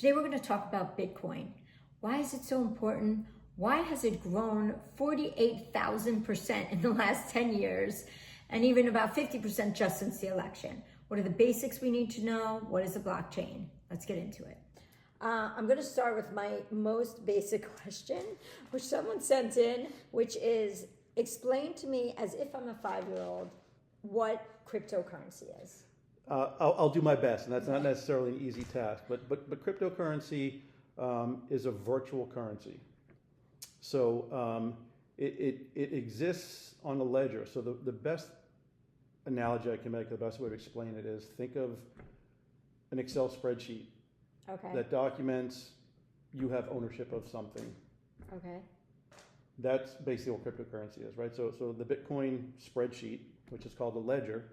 Today we're going to talk about Bitcoin. Why is it so important? Why has it grown 48,000% in the last 10 years and even about 50% just since the election? What are the basics we need to know? What is a blockchain? Let's get into it. I'm going to start with my most basic question, which someone sent in, which is explain to me, as if I'm a 5-year-old, what cryptocurrency is. I'll do my best, and that's not necessarily an easy task, but cryptocurrency is a virtual currency. So it exists on a ledger. So the best analogy I can make, the best way to explain it is think of an Excel spreadsheet that documents you have ownership of something. Okay. That's basically what cryptocurrency is, right? So the Bitcoin spreadsheet, which is called the ledger,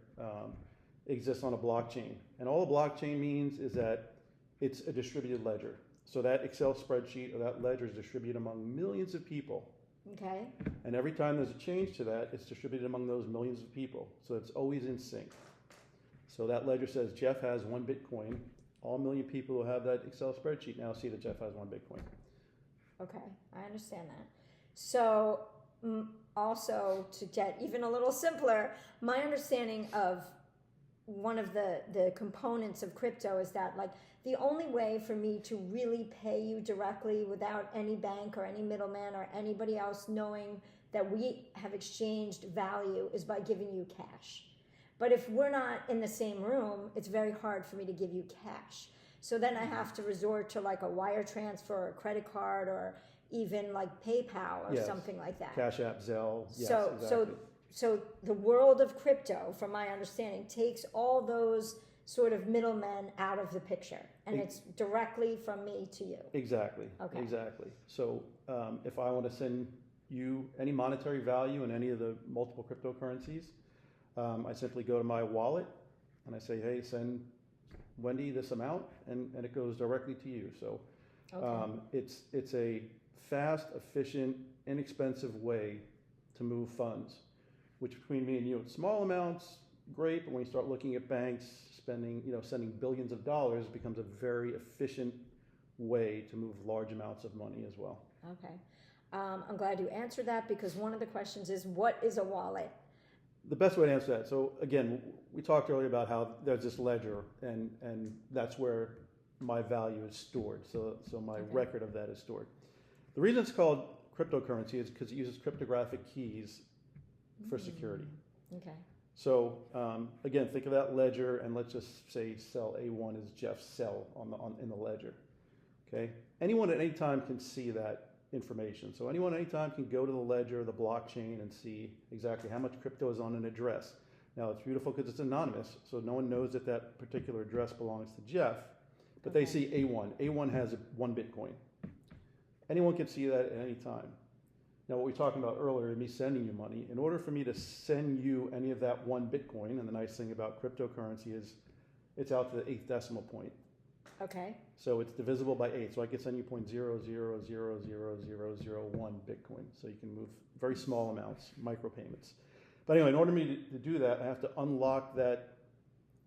exists on a blockchain. And all a blockchain means is that it's a distributed ledger. So that Excel spreadsheet or that ledger is distributed among millions of people. Okay. And every time there's a change to that, it's distributed among those millions of people. So it's always in sync. So that ledger says Jeff has 1 Bitcoin. All million people who have that Excel spreadsheet now see that Jeff has 1 Bitcoin. Okay, I understand that. So also to get even a little simpler, my understanding of one of the components of crypto is that like the only way for me to really pay you directly without any bank or any middleman or anybody else knowing that we have exchanged value is by giving you cash. But if we're not in the same room, it's very hard for me to give you cash. So then I have to resort to like a wire transfer or a credit card or even like PayPal or something like that. Cash App, Zelle. Yes, so, exactly. So the world of crypto, from my understanding, takes all those sort of middlemen out of the picture, and it's directly from me to you. Exactly. Okay. Exactly. So if I want to send you any monetary value in any of the multiple cryptocurrencies, I simply go to my wallet and I say, hey, send Wendy this amount, and it goes directly to you. So it's a fast, efficient, inexpensive way to move funds, which between me and you, it's small amounts, great, but when you start looking at banks spending, sending billions of dollars, it becomes a very efficient way to move large amounts of money as well. Okay. I'm glad you answered that, because one of the questions is, what is a wallet? The best way to answer that, so again, we talked earlier about how there's this ledger, and that's where my value is stored. So my record of that is stored. The reason it's called cryptocurrency is because it uses cryptographic keys for security. Okay. So again, think of that ledger, and let's just say cell A1 is Jeff's cell in the ledger. Okay. Anyone at any time can see that information. So anyone at any time can go to the ledger, the blockchain, and see exactly how much crypto is on an address. Now it's beautiful because it's anonymous, so no one knows that that particular address belongs to Jeff, but they see A1. A1 has 1 Bitcoin. Anyone can see that at any time. Now, what we were talking about earlier, me sending you money, in order for me to send you any of that 1 Bitcoin, and the nice thing about cryptocurrency is it's out to the 8th decimal point. Okay. So it's divisible by 8. So I could send you 0.0000001 Bitcoin. So you can move very small amounts, micropayments. But anyway, in order for me to do that, I have to unlock that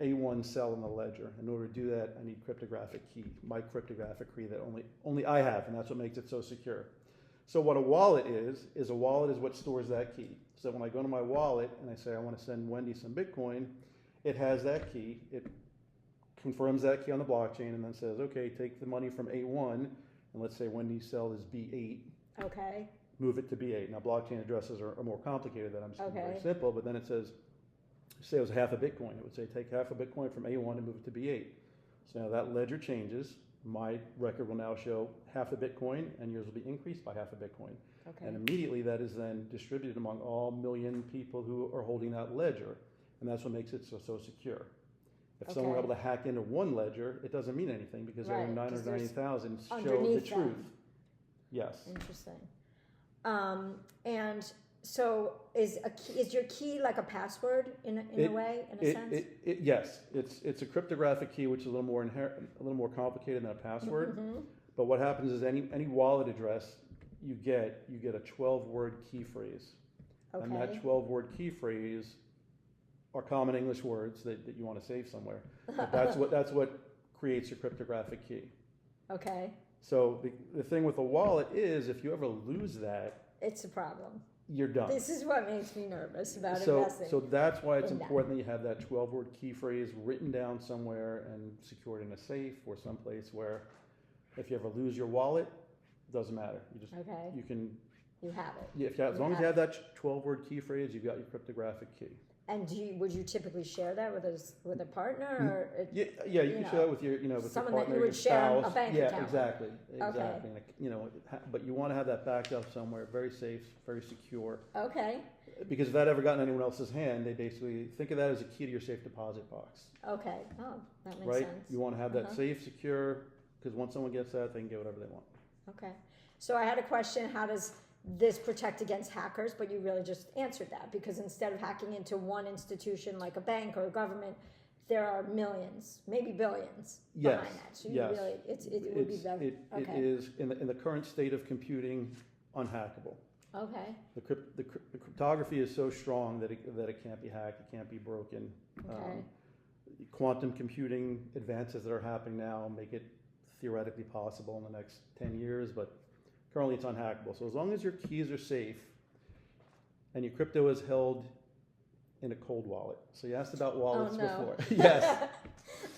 A1 cell in the ledger. In order to do that, I need cryptographic key, my cryptographic key that only I have, and that's what makes it so secure. So what a wallet is a wallet is what stores that key. So when I go to my wallet and I say I want to send Wendy some Bitcoin, it has that key. It confirms that key on the blockchain and then says, okay, take the money from A1, and let's say Wendy's cell is B8. Okay. Move it to B8. Now blockchain addresses are more complicated than I'm saying, very Okay. simple, but then it says, say it was half a Bitcoin. It would say take half a Bitcoin from A1 and move it to B8. So now that ledger changes. My record will now show half a Bitcoin, and yours will be increased by half a Bitcoin. Okay. And immediately that is then distributed among all million people who are holding that ledger, and that's what makes it so secure. If someone were able to hack into one ledger, it doesn't mean anything because there are 990,000 show the truth. Yes. Interesting. And so is your key like a password in a sense? Yes, it's a cryptographic key, which is a little more complicated than a password. Mm-hmm. But what happens is any wallet address you get a 12-word key phrase, and that 12-word key phrase are common English words that you want to save somewhere. But that's what creates your cryptographic key. Okay. So the thing with a wallet is if you ever lose that, It's a problem. you're done. This is what makes me nervous about So investing. that's why it's in that. important that you have that 12-word key phrase written down somewhere and secured in a safe or someplace where if you ever lose your wallet, it doesn't matter. Okay. You can, You have it. as long as you have that 12-word key phrase, you've got your cryptographic key. And would you typically share that with a partner, or You can share that with your, with your someone partner, that you would your share spouse. a bank yeah, account with. exactly. Okay. And, but you want to have that backed up somewhere, very safe, very secure. Okay. Because if that ever got in anyone else's hand, they basically think of that as a key to your safe deposit box. Okay. Oh, that makes Right? sense. You want to have that safe, secure, because once someone gets that, they can get whatever they want. Okay. So I had a question, how does this protect against hackers? But you really just answered that, because instead of hacking into one institution like a bank or a government, there are millions, maybe billions behind that. So you really, it would be better. It is, in the current state of computing, unhackable. Okay. The cryptography is so strong that it can't be hacked, it can't be broken. Okay. Quantum computing advances that are happening now make it theoretically possible in the next 10 years, but currently it's unhackable. So as long as your keys are safe and your crypto is held in a cold wallet. So you asked about wallets before. Yes.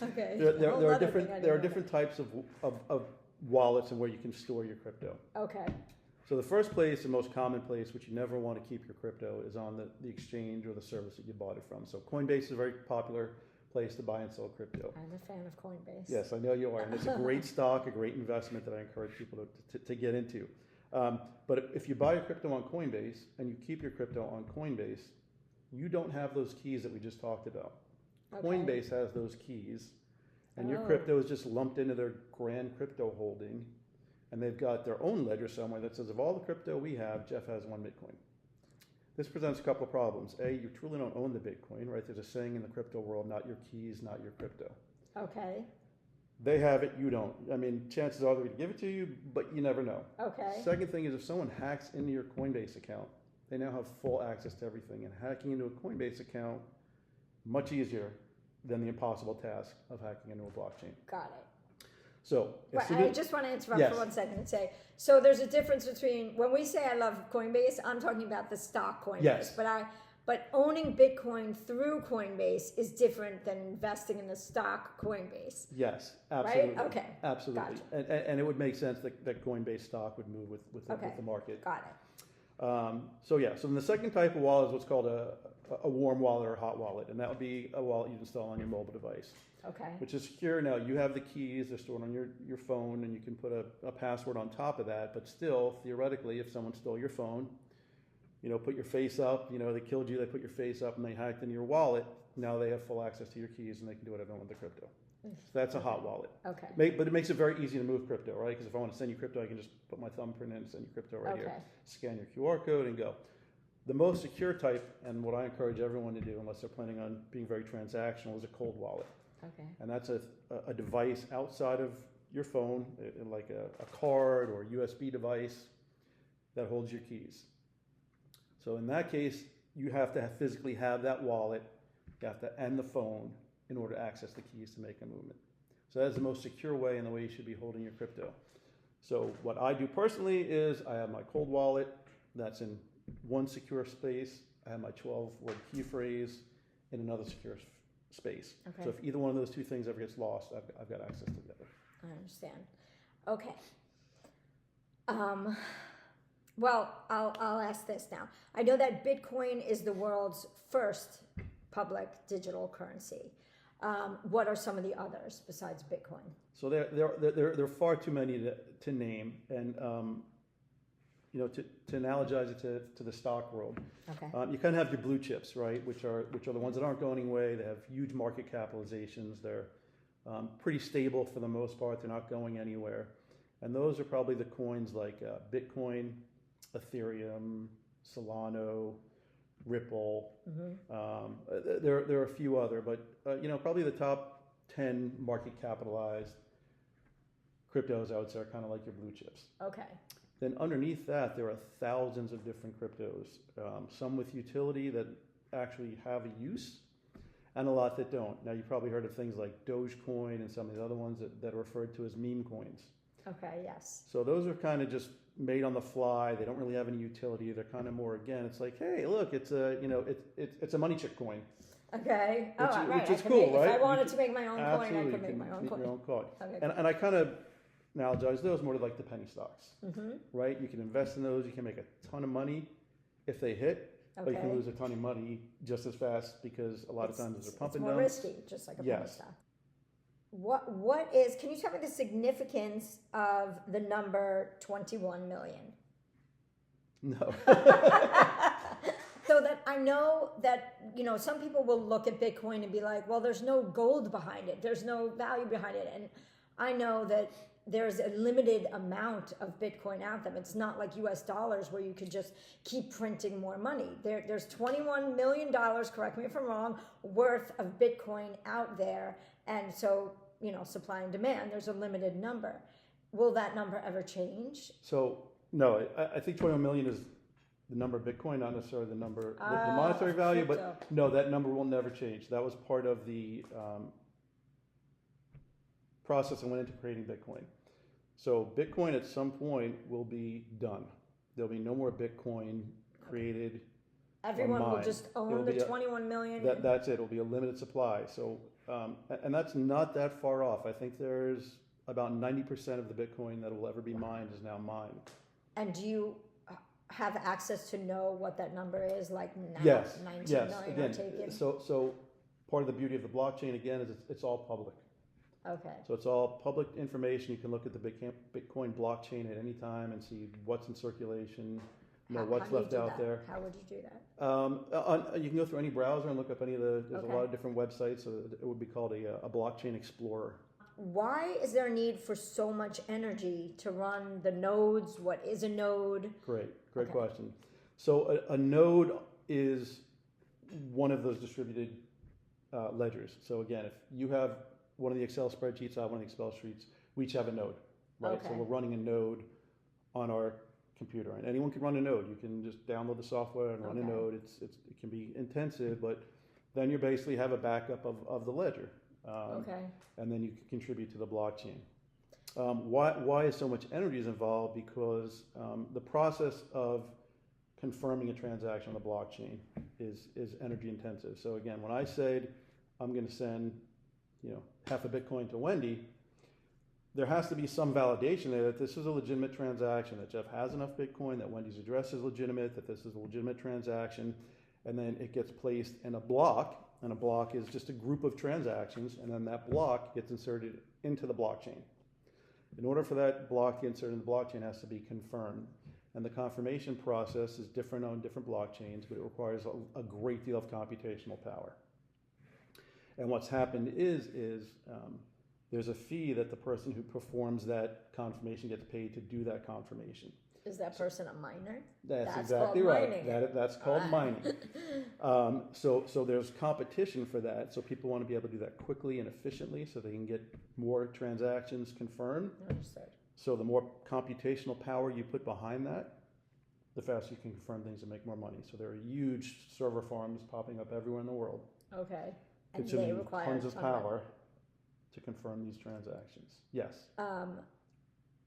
Okay. There are different types of wallets and where you can store your crypto. Okay. So the first place, the most common place, which you never want to keep your crypto, is on the exchange or the service that you bought it from. So Coinbase is a very popular place to buy and sell crypto. I'm a fan of Coinbase. Yes, I know you are, and it's a great stock, a great investment that I encourage people to get into. But if you buy your crypto on Coinbase and you keep your crypto on Coinbase, you don't have those keys that we just talked about. Okay. Coinbase has those keys, and your crypto is just lumped into their grand crypto holding, and they've got their own ledger somewhere that says, of all the crypto we have, Jeff has 1 Bitcoin. This presents a couple of problems. A, you truly don't own the Bitcoin, right? There's a saying in the crypto world, not your keys, not your crypto. Okay. They have it, you don't. I mean, chances are they're going to give it to you, but you never know. Okay. Second thing is if someone hacks into your Coinbase account, they now have full access to everything. And hacking into a Coinbase account, much easier than the impossible task of hacking into a blockchain. Got it. So, I just want to interrupt for 1 second and say, so there's a difference between, when we say I love Coinbase, I'm talking about the stock Coinbase. Yes. But owning Bitcoin through Coinbase is different than investing in the stock Coinbase. Yes, absolutely. Right? Okay. Absolutely. Gotcha. And it would make sense that Coinbase stock would move with the market. Got it. So then the second type of wallet is what's called a warm wallet or a hot wallet, and that would be a wallet you install on your mobile device. Okay. Which is secure. Now you have the keys, they're stored on your phone, and you can put a password on top of that, but still, theoretically, if someone stole your phone, put your face up, they killed you, they put your face up and they hacked into your wallet, now they have full access to your keys and they can do whatever they want with the crypto. So that's a hot wallet. Okay. But it makes it very easy to move crypto, right? Because if I want to send you crypto, I can just put my thumbprint in and send you crypto right here. Scan your QR code and go. The most secure type, and what I encourage everyone to do, unless they're planning on being very transactional, is a cold wallet. Okay. And that's a device outside of your phone, like a card or a USB device that holds your keys. So in that case, you have to physically have that wallet, and the phone in order to access the keys to make a movement. So that's the most secure way and the way you should be holding your crypto. So what I do personally is I have my cold wallet that's in one secure space. I have my 12-word key phrase in another secure space. Okay. So if either one of those two things ever gets lost, I've got access to the other. I understand. Okay. Well, I'll ask this now. I know that Bitcoin is the world's first public digital currency. What are some of the others besides Bitcoin? So there are far too many to name, and to analogize it to the stock world. Okay. You kind of have your blue chips, right, which are the ones that aren't going anywhere. They have huge market capitalizations. They're pretty stable for the most part. They're not going anywhere, and those are probably the coins like Bitcoin, Ethereum, Solana, Ripple. Mm-hmm. There are a few other, but probably the top 10 market capitalized cryptos, I would say, are kind of like your blue chips. Okay. Then underneath that, there are thousands of different cryptos, some with utility that actually have a use, and a lot that don't. Now, you probably heard of things like Dogecoin and some of the other ones that are referred to as meme coins. Okay, yes. So those are kind of just made on the fly. They don't really have any utility. They're kind of more, again, it's like, hey, look, it's a, it's a money chip coin. Okay. Which, Right. which is I could cool, make, right? If I wanted to make my own coin, I Absolutely, could you make can my own make coin. your own coin. Okay. And I kind of analogize those more to like the penny stocks, Mm-hmm. right? You can invest in those. You can make a ton of money if they hit, but you can Okay. lose a ton of money just as fast because a lot of times they're pumping It's more dumps. risky, just like a penny Yes. stock. What is? Can you tell me the significance of the number 21 million? No. So that I know that, some people will look at Bitcoin and be like, well, there's no gold behind it. There's no value behind it. And I know that there's a limited amount of Bitcoin out there. It's not like US dollars where you could just keep printing more money. There's $21 million, correct me if I'm wrong, worth of Bitcoin out there. And so, supply and demand, there's a limited number. Will that number ever change? So, no, I think 21 million is the number of Bitcoin, not necessarily the number, the monetary value, crypto. but no, that number will never change. That was part of the process that went into creating Bitcoin. So Bitcoin at some point will be done. There'll be no more Bitcoin created. Everyone will mined. just It'll own the be 21 million. That's it. It'll be a limited supply. So, and that's not that far off. I think there's about 90% of the Bitcoin that will ever be mined is now mined. And do you have access to know what that number is, like now, Yes. 19 Yes. million Again, or taken? so part of the beauty of the blockchain again is it's all public. Okay. So it's all public information. You can look at the Bitcoin blockchain at any time and see what's in circulation, what's how do you left do out that? there. How would you do that? You can go through any browser and look up any of the. There's Okay. a lot of different websites. So it would be called a blockchain explorer. Why is there a need for so much energy to run the nodes? What is a node? Great Okay. question. So a node is one of those distributed ledgers. So again, if you have one of the Excel spreadsheets, I have one of the Excel sheets, we each have a node, right? So Okay. we're running a node on our computer, and anyone can run a node. You can just download the software and run a Okay. node. It can be intensive, but then you basically have a backup of the ledger. Okay. And then you can contribute to the blockchain. Why is so much energy is involved? Because the process of confirming a transaction on the blockchain is energy intensive. So again, when I said I'm going to send half a Bitcoin to Wendy, there has to be some validation there that this is a legitimate transaction, that Jeff has enough Bitcoin, that Wendy's address is legitimate, that this is a legitimate transaction, and then it gets placed in a block, and a block is just a group of transactions, and then that block gets inserted into the blockchain. In order for that block to get inserted in the blockchain, it has to be confirmed. And the confirmation process is different on different blockchains, but it requires a great deal of computational power. And what's happened is there's a fee that the person who performs that confirmation gets paid to do that confirmation. Is that person a miner? That's That's exactly called right. mining. That's called Ah. mining. So there's competition for that. So people want to be able to do that quickly and efficiently so they can get more transactions confirmed. Understood. So the more computational power you put behind that, the faster you can confirm things and make more money. So there are huge server farms popping up everywhere in the world, Okay. And they consuming require tons a of ton of power to confirm these transactions. Yes.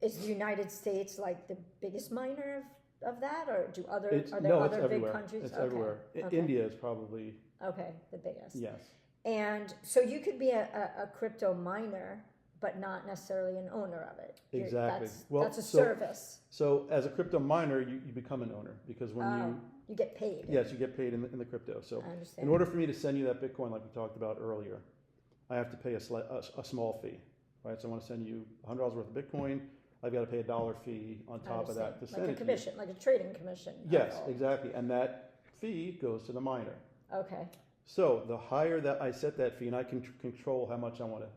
Is the United States like the biggest miner of that, or are there It's other big everywhere. countries? It's Okay. everywhere. Okay. India is probably, Okay, the biggest. yes. And so you could be a crypto miner, but not necessarily an owner of it. Exactly. That's, Well, that's a so- service. So as a crypto miner, you become an owner because when You get paid. yes, you get paid in the crypto. So I understand. in order for me to send you that Bitcoin like we talked about earlier, I have to pay a small fee, right? So I want to send you $100 worth of Bitcoin. I've got to pay $1 fee on I top of that to understand. send Like it a to you. commission, like a trading commission. Yes, Oh, exactly. And that fee goes to the miner. Okay. So the higher that I set that fee, and I can control how much I want to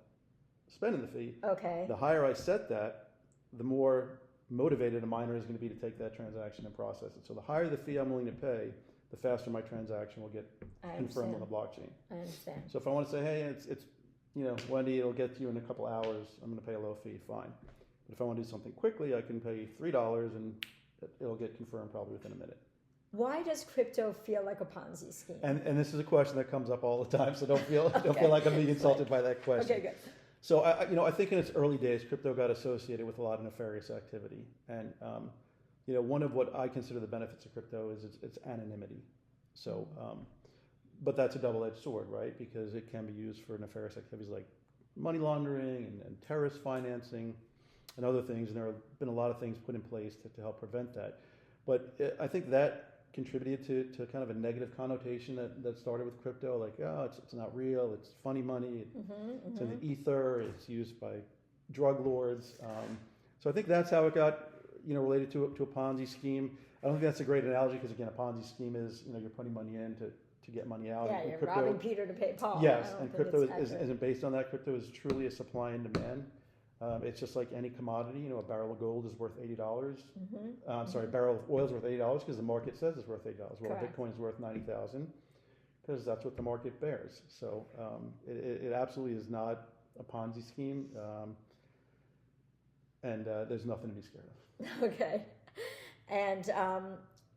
spend in the fee, Okay. the higher I set that, the more motivated a miner is going to be to take that transaction and process it. So the higher the fee I'm willing to pay, the faster my transaction will get I confirmed on understand. the blockchain. I understand. So if I want to say, hey, it's Wendy, it'll get to you in a couple hours, I'm going to pay a low fee, fine. But if I want to do something quickly, I can pay $3 and it'll get confirmed probably within a minute. Why does crypto feel like a Ponzi scheme? And this is a question that comes up all the time, so don't feel Okay. like I'm being insulted by that question. Okay, good. So I think in its early days, crypto got associated with a lot of nefarious activity, and one of what I consider the benefits of crypto is its anonymity. So, but that's a double-edged sword, right? Because it can be used for nefarious activities like money laundering and terrorist financing and other things. And there have been a lot of things put in place to help prevent that. But I think that contributed to kind of a negative connotation that started with crypto, like, oh, it's not real, it's funny money, it's in the ether, it's used by drug lords. So I think that's how it got, related to a Ponzi scheme. I don't think that's a great analogy because, again, a Ponzi scheme is, you're putting money in to get money out. Yeah, and you're crypto, robbing Peter to pay Paul. yes, and crypto isn't based on that. Crypto is truly a supply and demand. It's just like any commodity. A barrel of gold is worth $80. A barrel of oil is worth $80 because the market says it's worth $80. Well, Correct. Bitcoin is worth 90,000 because that's what the market bears. So it absolutely is not a Ponzi scheme, and there's nothing to be scared of. Okay, and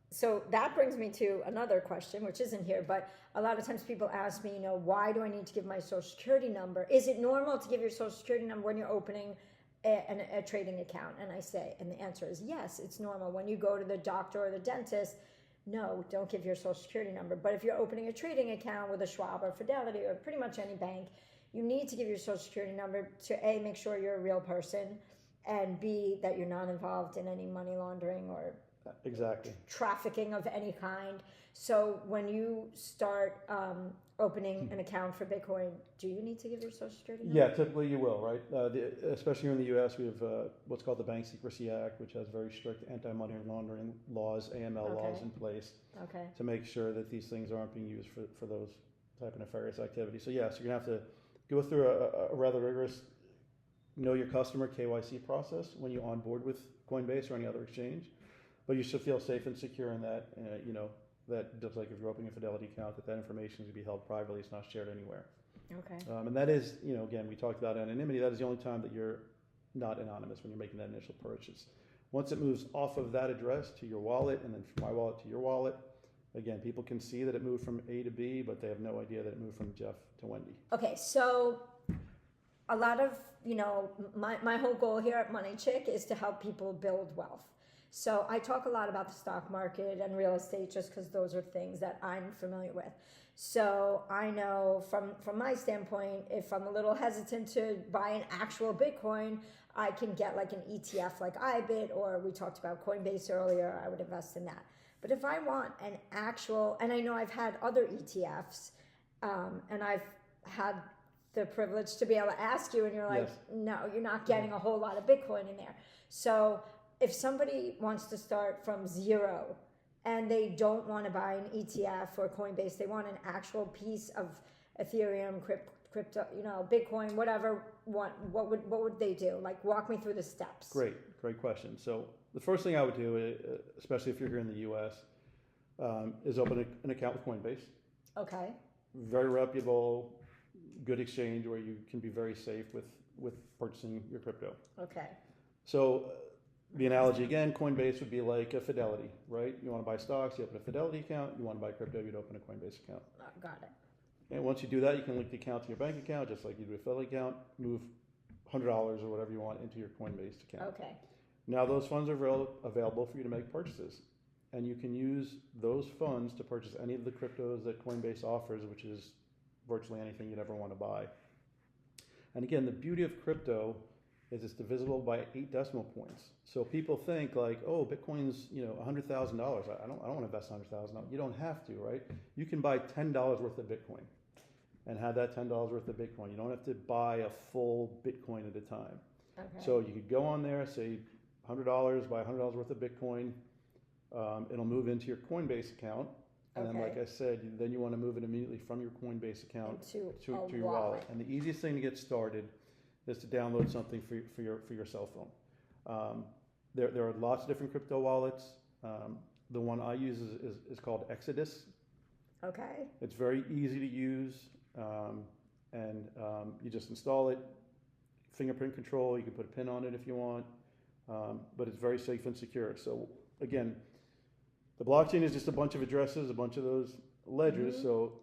so that brings me to another question, which isn't here, but a lot of times people ask me, why do I need to give my social security number? Is it normal to give your social security number when you're opening a trading account? And the answer is yes, it's normal. When you go to the doctor or the dentist, no, don't give your social security number. But if you're opening a trading account with a Schwab or Fidelity or pretty much any bank, you need to give your social security number to A, make sure you're a real person, and B, that you're not involved in any money laundering or exactly trafficking of any kind. So when you start opening an account for Bitcoin, do you need to give your social security number? Yeah, typically you will, right? Especially here in the U.S., we have what's called the Bank Secrecy Act, which has very strict anti-money laundering laws, AML laws in place to make sure that these things aren't being used for those type of nefarious activities. So yes, you're going to have to go through a rather rigorous know your customer KYC process when you onboard with Coinbase or any other exchange. But you should feel safe and secure in that, that just like if you're opening a Fidelity account, that information is to be held privately, it's not shared anywhere. Okay. And that is, again, we talked about anonymity, that is the only time that you're not anonymous when you're making that initial purchase. Once it moves off of that address to your wallet and then from my wallet to your wallet, again, people can see that it moved from A to B, but they have no idea that it moved from Jeff to Wendy. Okay, so a lot of, my whole goal here at Money Chick is to help people build wealth. So I talk a lot about the stock market and real estate just because those are things that I'm familiar with. So I know from my standpoint, if I'm a little hesitant to buy an actual Bitcoin, I can get like an ETF like iBit, or we talked about Coinbase earlier, I would invest in that. But if I want an actual, and I know I've had other ETFs, and I've had the privilege to be able to ask you, and you're like, no, you're not getting a whole lot of Bitcoin in there. So if somebody wants to start from zero and they don't want to buy an ETF or Coinbase, they want an actual piece of Ethereum, crypto, Bitcoin, whatever, what would they do? Like, walk me through the steps. Great question. So the first thing I would do, especially if you're here in the U.S., is open an account with Coinbase. Okay. Very reputable, good exchange where you can be very safe with purchasing your crypto. Okay. So the analogy again, Coinbase would be like a Fidelity, right? You want to buy stocks, you open a Fidelity account. You want to buy crypto, you'd open a Coinbase account. Got it. And once you do that, you can link the account to your bank account, just like you do a Fidelity account, move $100 or whatever you want into your Coinbase account. Okay. Now those funds are available for you to make purchases. And you can use those funds to purchase any of the cryptos that Coinbase offers, which is virtually anything you'd ever want to buy. And again, the beauty of crypto is it's divisible by 8 decimal points. So people think like, oh, Bitcoin's $100,000. I don't want to invest $100,000. You don't have to, right? You can buy $10 worth of Bitcoin and have that $10 worth of Bitcoin. You don't have to buy a full Bitcoin at a time. Okay. So you could go on there, say $100, buy $100 worth of Bitcoin. It'll move into your Coinbase account. And then, like I said, then you want to move it immediately from your Coinbase account to your wallet. And the easiest thing to get started is to download something for your cell phone. There are lots of different crypto wallets. The one I use is called Exodus. Okay. It's very easy to use, and you just install it. Fingerprint control. You can put a pin on it if you want, but it's very safe and secure. So again, the blockchain is just a bunch of addresses, a bunch of those ledgers. Mm-hmm. So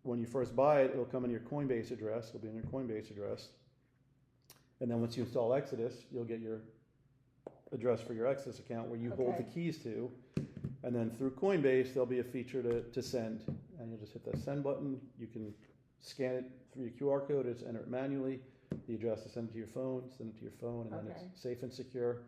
when you first buy it, it'll come in your Coinbase address. It'll be in your Coinbase address. And then once you install Exodus, you'll get your address for your Exodus account where you hold the keys to. And then through Coinbase, there'll be a feature to send. And you'll just hit that send button. You can scan it through your QR code, or just enter it manually. The address to send it to your phone, send it to your phone, and then it's safe and secure.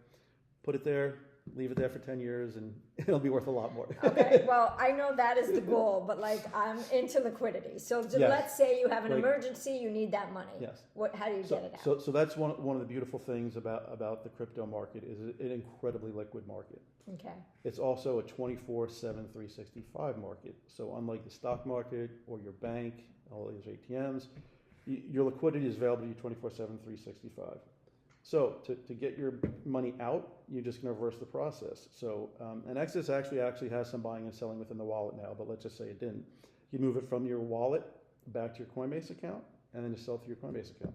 Put it there, leave it there for 10 years, and it'll be worth a lot more. Okay, well, I know that is the goal, but like I'm into liquidity. So let's say you have an emergency, you need that money. Yes. How do you get it out? So that's one of the beautiful things about the crypto market is an incredibly liquid market. Okay. It's also a 24/7, 365 market. So unlike the stock market or your bank, all these ATMs, your liquidity is available to you 24/7, 365. So to get your money out, you're just going to reverse the process. So and Exodus actually has some buying and selling within the wallet now, but let's just say it didn't. You move it from your wallet back to your Coinbase account, and then you sell through your Coinbase account.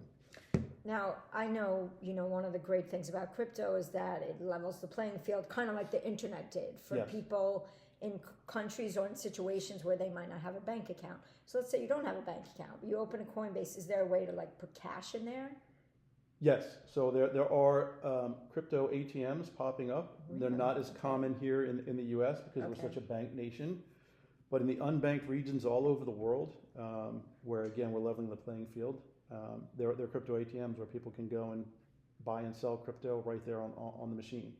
Now, I know, one of the great things about crypto is that it levels the playing field, kind of like the internet did for people in countries or in situations where they might not have a bank account. So let's say you don't have a bank account, but you open a Coinbase. Is there a way to like put cash in there? Yes. So there are crypto ATMs popping up. They're not as common here in the U.S. because we're such a bank nation. But in the unbanked regions all over the world, where again we're leveling the playing field, there are crypto ATMs where people can go and buy and sell crypto right there on the machine,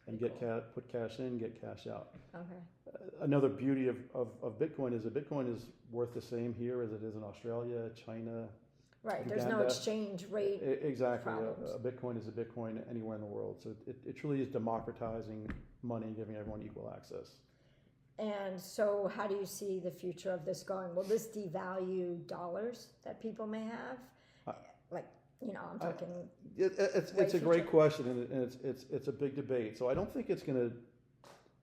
and get put cash in, get cash out. Okay. Another beauty of Bitcoin is that Bitcoin is worth the same here as it is in Australia, China. Right. Uganda. There's no exchange rate. Exactly. Problems. A Bitcoin is a Bitcoin anywhere in the world. So it truly is democratizing money and giving everyone equal access. And so how do you see the future of this going? Will this devalue dollars that people may have? I'm talking. It's a great question, and it's a big debate. So I don't think it's going to,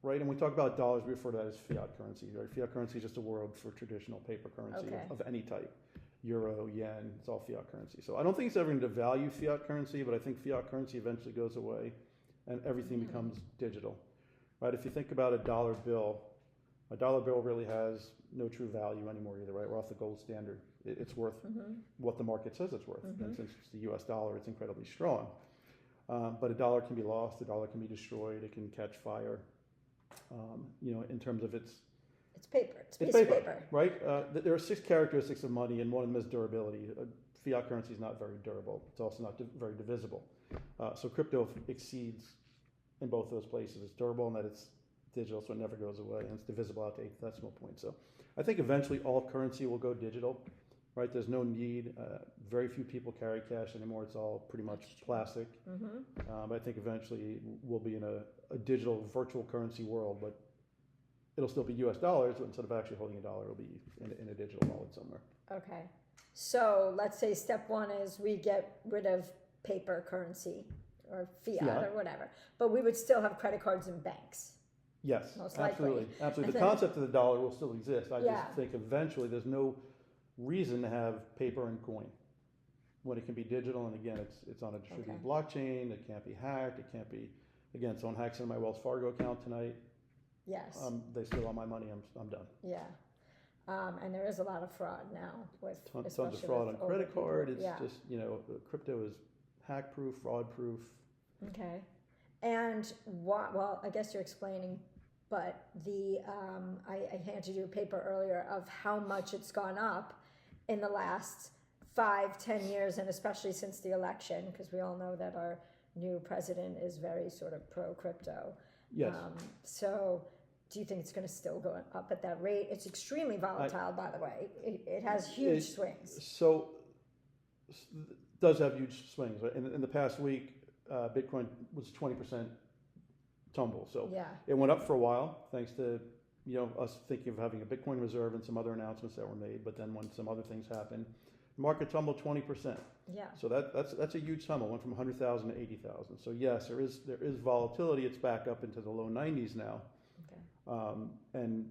right? And we talk about dollars, we refer to that as fiat currency. Right? Fiat currency is just a word for traditional paper currency of any type. Euro, yen, it's all fiat currency. So I don't think it's ever going to devalue fiat currency, but I think fiat currency eventually goes away and everything becomes digital. Right? If you think about a dollar bill really has no true value anymore either, right? We're off the gold standard. It's worth what the market says it's worth. And since it's the US dollar, it's incredibly strong. But a dollar can be lost, a dollar can be destroyed, it can catch fire. In terms of its paper. It's paper. Right? There are 6 characteristics of money, and one of them is durability. Fiat currency is not very durable. It's also not very divisible. So crypto exceeds in both those places. It's durable in that it's digital, so it never goes away, and it's divisible out to 8th decimal point. So I think eventually all currency will go digital. Right? There's no need. Very few people carry cash anymore. It's all pretty much plastic. But I think eventually we'll be in a digital virtual currency world, but it'll still be U.S. dollars, but instead of actually holding a dollar, it'll be in a digital wallet somewhere. Okay. So let's say step 1 is we get rid of paper currency or fiat or whatever, but we would still have credit cards and banks. Yes, most likely. Absolutely. The concept of the dollar will still exist. I just think eventually there's no reason to have paper and coin when it can be digital. And again, it's on a distributed blockchain. It can't be hacked. It can't be, again, someone hacks into my Wells Fargo account tonight. Yes. They steal all my money. I'm done. Yeah. And there is a lot of fraud now with tons of fraud on credit card. It's just, crypto is hack proof, fraud proof. Okay. And well, I guess you're explaining, but I handed you a paper earlier of how much it's gone up in the last 5-10 years, and especially since the election, because we all know that our new president is very sort of pro crypto. Yes. So do you think it's going to still go up at that rate? It's extremely volatile, by the way. It has huge swings. So it does have huge swings. Right? In the past week, Bitcoin was 20% tumble. So it went up for a while, thanks to us thinking of having a Bitcoin reserve and some other announcements that were made. But then when some other things happened, the market tumbled 20%. Yeah. So that's a huge tumble. It went from 100,000 to 80,000. So yes, there is volatility. It's back up into the low 90s now. Okay. And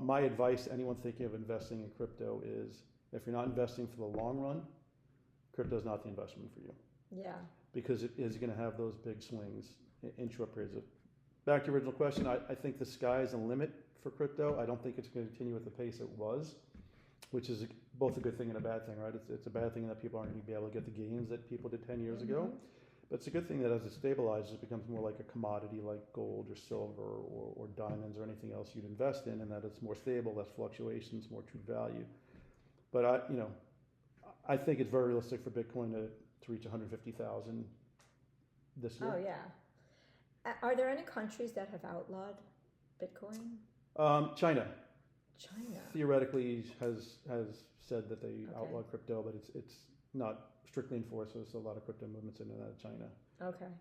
my advice to anyone thinking of investing in crypto is, if you're not investing for the long run, crypto is not the investment for you. Yeah. Because it is going to have those big swings in short periods of. Back to your original question, I think the sky is the limit for crypto. I don't think it's going to continue at the pace it was, which is both a good thing and a bad thing, right? It's a bad thing that people aren't going to be able to get the gains that people did 10 years ago. But it's a good thing that as it stabilizes, it becomes more like a commodity like gold or silver or diamonds or anything else you'd invest in, and that it's more stable, less fluctuations, more true value. But I think it's very realistic for Bitcoin to reach 150,000 this year. Oh yeah. Are there any countries that have outlawed Bitcoin? China China. theoretically has said that they Okay. outlawed crypto, but it's not strictly enforced. There's a lot of crypto movements in and out of China. Okay.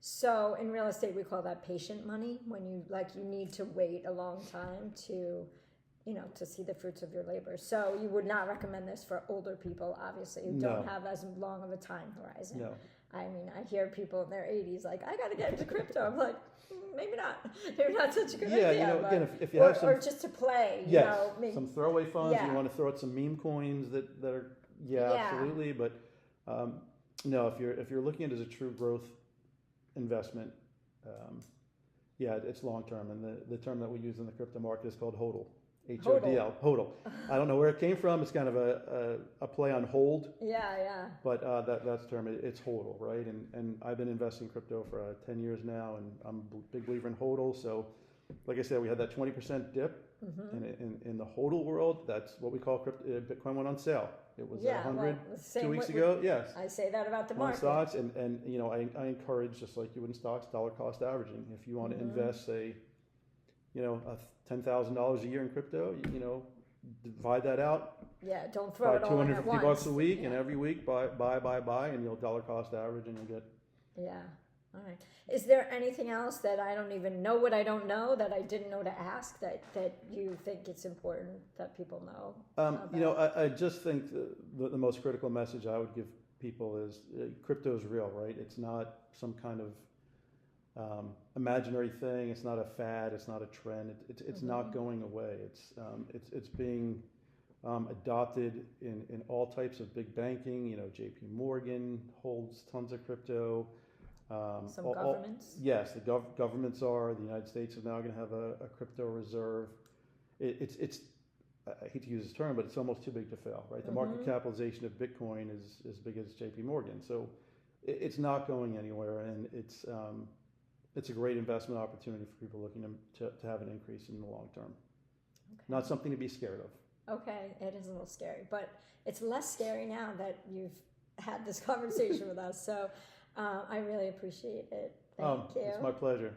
So in real estate, we call that patient money, when you need to wait a long time to see the fruits of your labor. So you would not recommend this for older people, obviously, who No. don't have as long of a time horizon. No. I mean, I hear people in their 80s like, I got to get into crypto. I'm like, maybe not. Maybe not such a good Yeah, idea. again, if you have some, or just to play, yes, maybe. some throwaway funds, Yeah. you want to throw out some meme coins that are, Yeah. absolutely. But no, if you're looking at it as a true growth investment, it's long term. And the term that we use in the crypto market is called HODL. HODL. HODL. I don't know where it came from. It's kind of a play on hold. Yeah. But that's the term. It's HODL, right? And I've been investing in crypto for 10 years now, and I'm a big believer in HODL. So, like I said, we had that 20% dip in the HODL world. That's what we call crypto. Bitcoin went on sale. It was at 100 2 weeks ago. Yes. I say that about the On market. stocks, and I encourage, just like you would in stocks, dollar cost averaging. If you want to invest, say, $10,000 a year in crypto, divide that out. Yeah, don't throw Buy it all in at $250 once. a week, Yeah. and every week buy, and you'll dollar cost average, and you'll get. Yeah. All right. Is there anything else that I don't even know what I don't know that I didn't know to ask that you think it's important that people know? I just think the most critical message I would give people is crypto is real, right? It's not some kind of imaginary thing. It's not a fad. It's not a trend. It's not going away. It's being adopted in all types of big banking. J.P. Morgan holds tons of crypto. Some governments? Yes, the governments are. The United States is now going to have a crypto reserve. It's I hate to use this term, but it's almost too big to fail, right? The market capitalization of Bitcoin is as big as J.P. Morgan. So it's not going anywhere, and it's a great investment opportunity for people looking to have an increase in the long term. Okay. Not something to be scared of. Okay, it is a little scary, but it's less scary now that you've had this conversation with us. So I really appreciate it. Thank you. It's my pleasure.